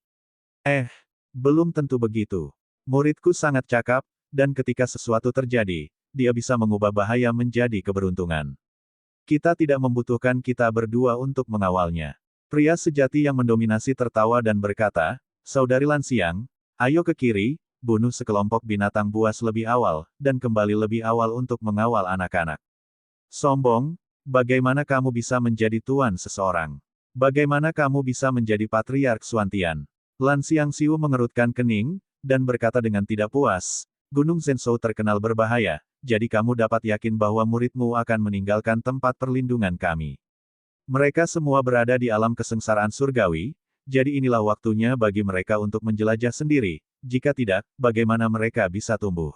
Belum tentu begitu. Muridku sangat cakap, dan ketika sesuatu terjadi, dia bisa mengubah bahaya menjadi keberuntungan. Kita tidak membutuhkan kita berdua untuk mengawalnya. Pria sejati yang mendominasi tertawa dan berkata, Saudari Lan Xiang, ayo ke kiri, bunuh sekelompok binatang buas lebih awal, dan kembali lebih awal untuk mengawal anak-anak. Sombong, bagaimana kamu bisa menjadi tuan seseorang? Bagaimana kamu bisa menjadi patriark Xuantian? Lan Xiangxiu mengerutkan kening, dan berkata dengan tidak puas, Gunung Zhenzhou terkenal berbahaya, jadi kamu dapat yakin bahwa muridmu akan meninggalkan tempat perlindungan kami. Mereka semua berada di alam kesengsaraan surgawi, jadi inilah waktunya bagi mereka untuk menjelajah sendiri, jika tidak, bagaimana mereka bisa tumbuh?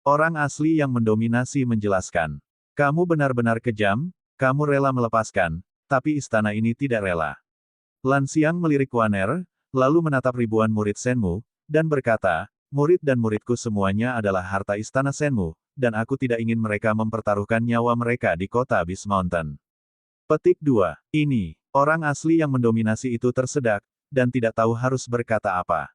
Orang asli yang mendominasi menjelaskan. Kamu benar-benar kejam, kamu rela melepaskan, tapi istana ini tidak rela. Lan Xiang melirik Waner, lalu menatap ribuan murid Shenmu, dan berkata, murid dan muridku semuanya adalah harta istana Shenmu, dan aku tidak ingin mereka mempertaruhkan nyawa mereka di kota Beast Mountain. Petik 2. Ini, orang asli yang mendominasi itu tersedak, dan tidak tahu harus berkata apa.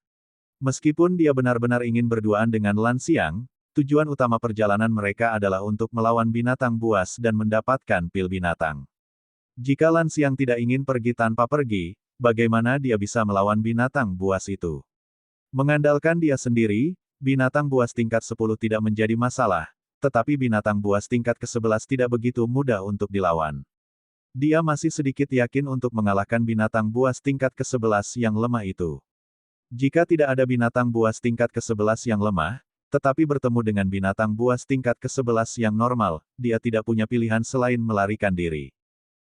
Meskipun dia benar-benar ingin berduaan dengan Lan Xiang, tujuan utama perjalanan mereka adalah untuk melawan binatang buas dan mendapatkan pil binatang. Jika Lan Xiang tidak ingin pergi tanpa pergi, bagaimana dia bisa melawan binatang buas itu? Mengandalkan dia sendiri, binatang buas tingkat 10 tidak menjadi masalah, tetapi binatang buas tingkat ke-11 tidak begitu mudah untuk dilawan. Dia masih sedikit yakin untuk mengalahkan binatang buas tingkat ke-11 yang lemah itu. Jika tidak ada binatang buas tingkat ke-11 yang lemah, tetapi bertemu dengan binatang buas tingkat ke-11 yang normal, dia tidak punya pilihan selain melarikan diri.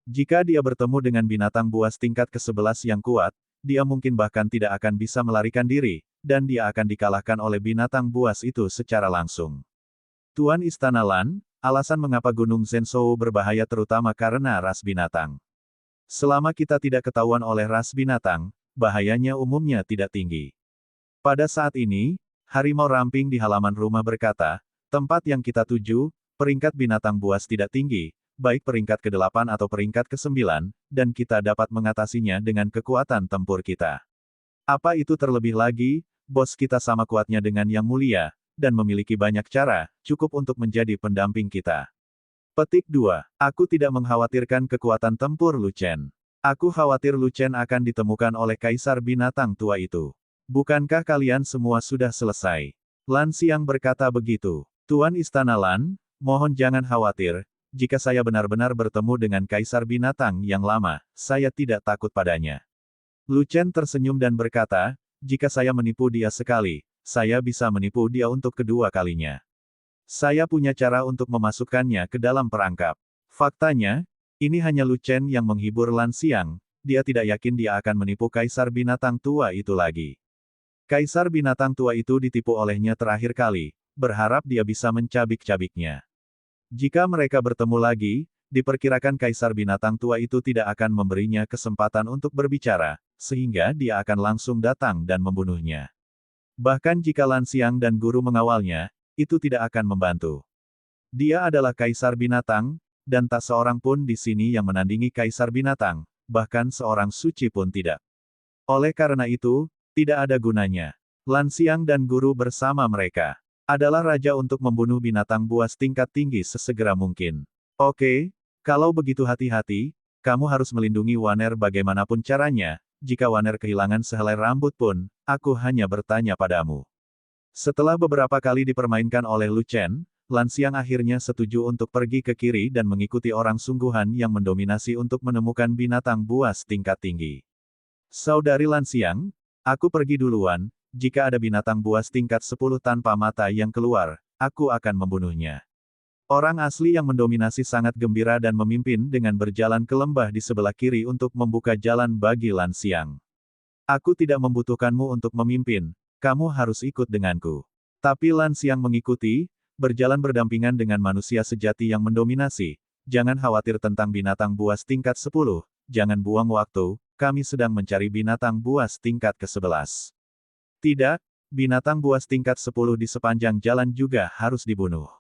Jika dia bertemu dengan binatang buas tingkat ke-11 yang kuat, dia mungkin bahkan tidak akan bisa melarikan diri, dan dia akan dikalahkan oleh binatang buas itu secara langsung. Tuan Istana Lan, alasan mengapa Gunung Zhenzhou berbahaya terutama karena ras binatang. Selama kita tidak ketahuan oleh ras binatang, bahayanya umumnya tidak tinggi. Pada saat ini, harimau ramping di halaman rumah berkata, tempat yang kita tuju, peringkat binatang buas tidak tinggi, baik peringkat ke-8 atau peringkat ke-9, dan kita dapat mengatasinya dengan kekuatan tempur kita. Apa itu terlebih lagi, bos kita sama kuatnya dengan Yang Mulia, dan memiliki banyak cara, cukup untuk menjadi pendamping kita. Petik 2. Aku tidak mengkhawatirkan kekuatan tempur Lu Chen. Aku khawatir Lu Chen akan ditemukan oleh Kaisar Binatang Tua itu. Bukankah kalian semua sudah selesai? Lan Xiang berkata begitu. Tuan Istana Lan, mohon jangan khawatir, jika saya benar-benar bertemu dengan Kaisar Binatang yang lama, saya tidak takut padanya. Lu Chen tersenyum dan berkata, jika saya menipu dia sekali, saya bisa menipu dia untuk kedua kalinya. Saya punya cara untuk memasukkannya ke dalam perangkap. Faktanya, Ini hanya Lu Chen yang menghibur Lan Xiang, dia tidak yakin dia akan menipu Kaisar Binatang Tua itu lagi. Kaisar Binatang Tua itu ditipu olehnya terakhir kali, berharap dia bisa mencabik-cabiknya. Jika mereka bertemu lagi, diperkirakan Kaisar Binatang Tua itu tidak akan memberinya kesempatan untuk berbicara, sehingga dia akan langsung datang dan membunuhnya. Bahkan jika Lan Xiang dan guru mengawalnya, itu tidak akan membantu. Dia adalah Kaisar Binatang, dan tak seorang pun di sini yang menandingi Kaisar Binatang, bahkan seorang suci pun tidak. Oleh karena itu, tidak ada gunanya. Lan Xiang dan guru bersama mereka adalah raja untuk membunuh binatang buas tingkat tinggi sesegera mungkin. Oke, kalau begitu hati-hati, kamu harus melindungi Waner bagaimanapun caranya, jika Waner kehilangan sehelai rambut pun, aku hanya bertanya padamu. Setelah beberapa kali dipermainkan oleh Lu Chen, Lan Xiang akhirnya setuju untuk pergi ke kiri dan mengikuti orang sungguhan yang mendominasi untuk menemukan binatang buas tingkat tinggi. Saudari Lan Xiang, aku pergi duluan. Jika ada binatang buas tingkat 10 tanpa mata yang keluar, aku akan membunuhnya. Orang asli yang mendominasi sangat gembira dan memimpin dengan berjalan ke lembah di sebelah kiri untuk membuka jalan bagi Lan Xiang. Aku tidak membutuhkanmu untuk memimpin, kamu harus ikut denganku. Tapi Lan Xiang mengikuti, berjalan berdampingan dengan manusia sejati yang mendominasi. Jangan khawatir tentang binatang buas tingkat 10, jangan buang waktu, kami sedang mencari binatang buas tingkat ke-11. Tidak, binatang buas tingkat 10 di sepanjang jalan juga harus dibunuh.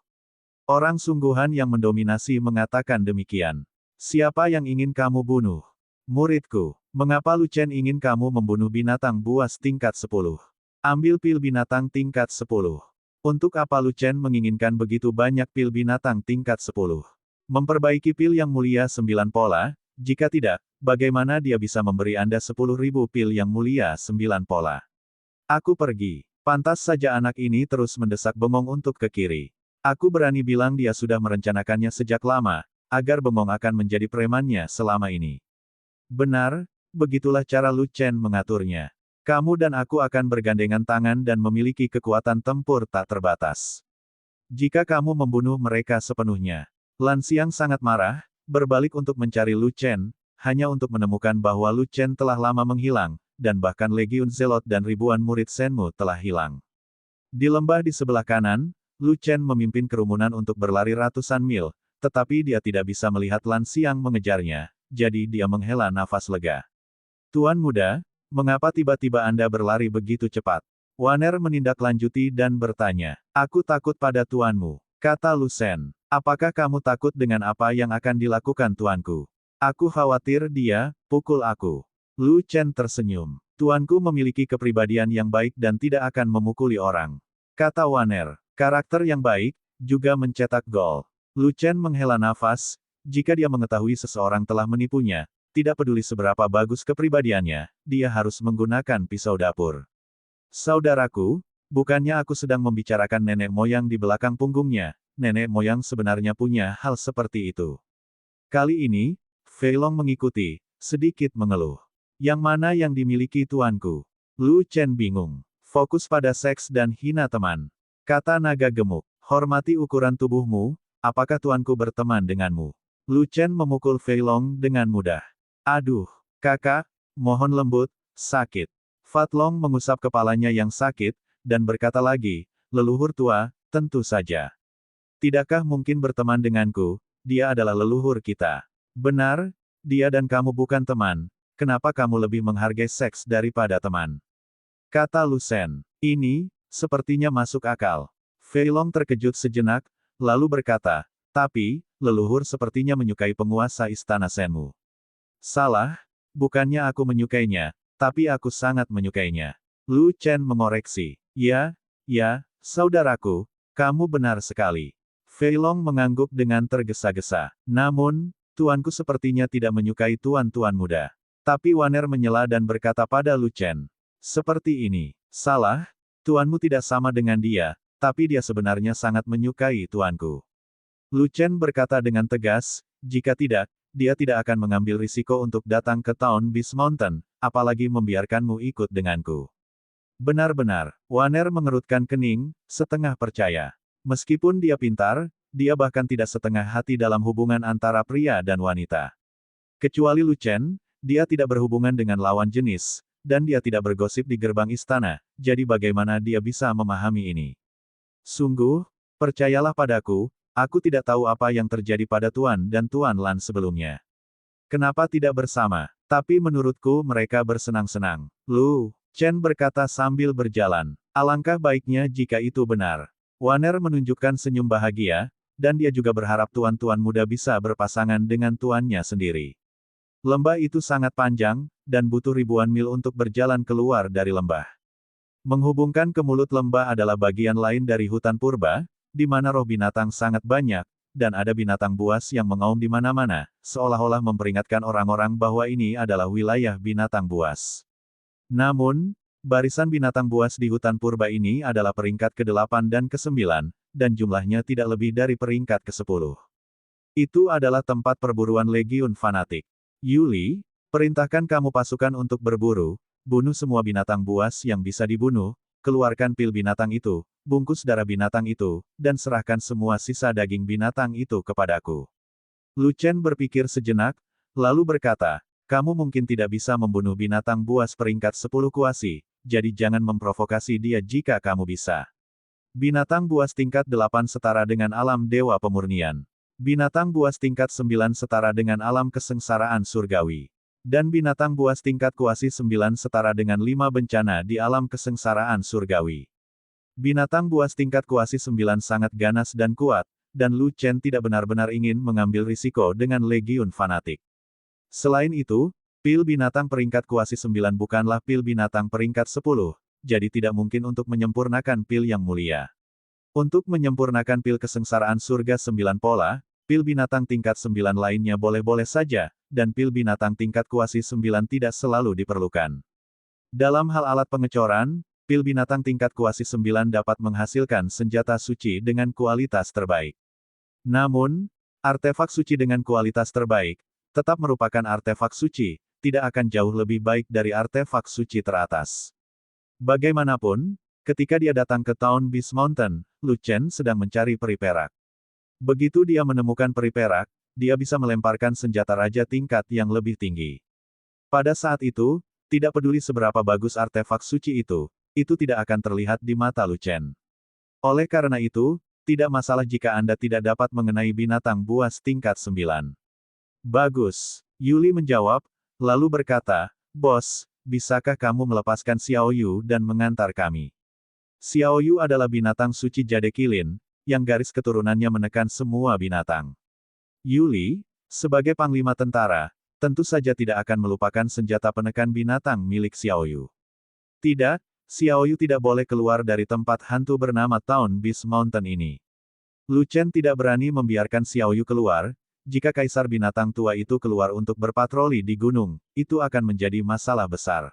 Orang sungguhan yang mendominasi mengatakan demikian. Siapa yang ingin kamu bunuh? Muridku, mengapa Lu Chen ingin kamu membunuh binatang buas tingkat 10? Ambil pil binatang tingkat 10. Untuk apa Lu Chen menginginkan begitu banyak pil binatang tingkat 10? Memperbaiki pil yang mulia 9 pola, jika tidak, bagaimana dia bisa memberi Anda 10.000 pil yang mulia 9 pola? Aku pergi. Pantas saja anak ini terus mendesak bengong untuk ke kiri. Aku berani bilang dia sudah merencanakannya sejak lama, agar bengong akan menjadi premannya selama ini. Benar, begitulah cara Lu Chen mengaturnya. Kamu dan aku akan bergandengan tangan dan memiliki kekuatan tempur tak terbatas. Jika kamu membunuh mereka sepenuhnya. Lan Xiang sangat marah, berbalik untuk mencari Lu Chen, hanya untuk menemukan bahwa Lu Chen telah lama menghilang, dan bahkan Legiun Zelot dan ribuan murid Shenmu telah hilang. Di lembah di sebelah kanan, Lu Chen memimpin kerumunan untuk berlari ratusan mil, tetapi dia tidak bisa melihat Lan Xiang mengejarnya, jadi dia menghela nafas lega. Tuan muda, mengapa tiba-tiba Anda berlari begitu cepat? Waner menindaklanjuti dan bertanya. Aku takut pada tuanmu, kata Lu Shen. Apakah kamu takut dengan apa yang akan dilakukan tuanku? Aku khawatir dia pukul aku. Lu Chen tersenyum. Tuanku memiliki kepribadian yang baik dan tidak akan memukuli orang. Kata Waner. Karakter yang baik, juga mencetak gol. Lu Chen menghela nafas, jika dia mengetahui seseorang telah menipunya, tidak peduli seberapa bagus kepribadiannya, dia harus menggunakan pisau dapur. Saudaraku, bukannya aku sedang membicarakan nenek moyang di belakang punggungnya, nenek moyang sebenarnya punya hal seperti itu. Kali ini, Fei Long mengikuti, sedikit mengeluh. Yang mana yang dimiliki tuanku? Lu Chen bingung. Fokus pada seks dan hina teman. Kata naga gemuk. Hormati ukuran tubuhmu, apakah tuanku berteman denganmu? Lu Chen memukul Fei Long dengan mudah. Aduh, kakak, mohon lembut, sakit. Fat Long mengusap kepalanya yang sakit, dan berkata lagi, leluhur tua, tentu saja. Tidakkah mungkin berteman denganku? Dia adalah leluhur kita. Benar, dia dan kamu bukan teman. Kenapa kamu lebih menghargai seks daripada teman? Kata Lu Shen. Ini, sepertinya masuk akal. Fei Long terkejut sejenak, lalu berkata, tapi, leluhur sepertinya menyukai penguasa istana Shenmu. Salah, bukannya aku menyukainya, tapi aku sangat menyukainya. Lu Chen mengoreksi. Ya, saudaraku, kamu benar sekali. Fei Long mengangguk dengan tergesa-gesa. Namun, tuanku sepertinya tidak menyukai tuan-tuan muda. Tapi Waner menyela dan berkata pada Lu Chen. Seperti ini. Salah, tuanmu tidak sama dengan dia, tapi dia sebenarnya sangat menyukai tuanku. Lu Chen berkata dengan tegas, jika tidak, dia tidak akan mengambil risiko untuk datang ke Town Beast Mountain, apalagi membiarkanmu ikut denganku. Benar-benar, Waner mengerutkan kening, setengah percaya. Meskipun dia pintar, dia bahkan tidak setengah hati dalam hubungan antara pria dan wanita. Kecuali Lu Chen, dia tidak berhubungan dengan lawan jenis, dan dia tidak bergosip di gerbang istana, jadi bagaimana dia bisa memahami ini? Sungguh, percayalah padaku, aku tidak tahu apa yang terjadi pada Tuan dan Tuan Lan sebelumnya. Kenapa tidak bersama? Tapi menurutku mereka bersenang-senang. Lu Chen berkata sambil berjalan. Alangkah baiknya jika itu benar. Waner menunjukkan senyum bahagia, dan dia juga berharap tuan-tuan muda bisa berpasangan dengan tuannya sendiri. Lembah itu sangat panjang, dan butuh ribuan mil untuk berjalan keluar dari lembah. Menghubungkan ke mulut lembah adalah bagian lain dari hutan purba, di mana roh binatang sangat banyak, dan ada binatang buas yang mengaum di mana-mana, seolah-olah memperingatkan orang-orang bahwa ini adalah wilayah binatang buas. Namun, barisan binatang buas di hutan purba ini adalah peringkat ke-8 dan ke-9, dan jumlahnya tidak lebih dari peringkat ke-10. Itu adalah tempat perburuan legiun fanatik. Yuli, perintahkan kamu pasukan untuk berburu, bunuh semua binatang buas yang bisa dibunuh, keluarkan pil binatang itu, bungkus darah binatang itu, dan serahkan semua sisa daging binatang itu kepadaku. Lu Chen berpikir sejenak, lalu berkata, kamu mungkin tidak bisa membunuh binatang buas peringkat 10 kuasi, jadi jangan memprovokasi dia jika kamu bisa. Binatang buas tingkat 8 setara dengan alam dewa pemurnian. Binatang buas tingkat 9 setara dengan alam kesengsaraan surgawi. Dan binatang buas tingkat kuasi 9 setara dengan 5 bencana di alam kesengsaraan surgawi. Binatang buas tingkat kuasi 9 sangat ganas dan kuat, dan Lu Chen tidak benar-benar ingin mengambil risiko dengan legiun fanatik. Selain itu, pil binatang peringkat kuasi 9 bukanlah pil binatang peringkat 10, jadi tidak mungkin untuk menyempurnakan pil yang mulia. Untuk menyempurnakan pil kesengsaraan surga 9 pola, pil binatang tingkat 9 lainnya boleh-boleh saja, dan pil binatang tingkat kuasi 9 tidak selalu diperlukan. Dalam hal alat pengecoran, pil binatang tingkat kuasi 9 dapat menghasilkan senjata suci dengan kualitas terbaik. Namun, artefak suci dengan kualitas terbaik, tetap merupakan artefak suci, tidak akan jauh lebih baik dari artefak suci teratas. Bagaimanapun, ketika dia datang ke Town Beast Mountain, Lu Chen sedang mencari peri perak. Begitu dia menemukan peri perak, dia bisa melemparkan senjata raja tingkat yang lebih tinggi. Pada saat itu, tidak peduli seberapa bagus artefak suci itu tidak akan terlihat di mata Lu Chen. Oleh karena itu, tidak masalah jika Anda tidak dapat mengenai binatang buas tingkat 9. Bagus, Yuli menjawab, lalu berkata, Bos, bisakah kamu melepaskan Xiao Yu dan mengantar kami? Xiao Yu adalah binatang suci Jade Kilin, yang garis keturunannya menekan semua binatang. Yuli, sebagai panglima tentara, tentu saja tidak akan melupakan senjata penekan binatang milik Xiao Yu. Tidak, Xiao Yu tidak boleh keluar dari tempat hantu bernama Town Beast Mountain ini. Lu Chen tidak berani membiarkan Xiao Yu keluar. Jika kaisar binatang tua itu keluar untuk berpatroli di gunung, itu akan menjadi masalah besar.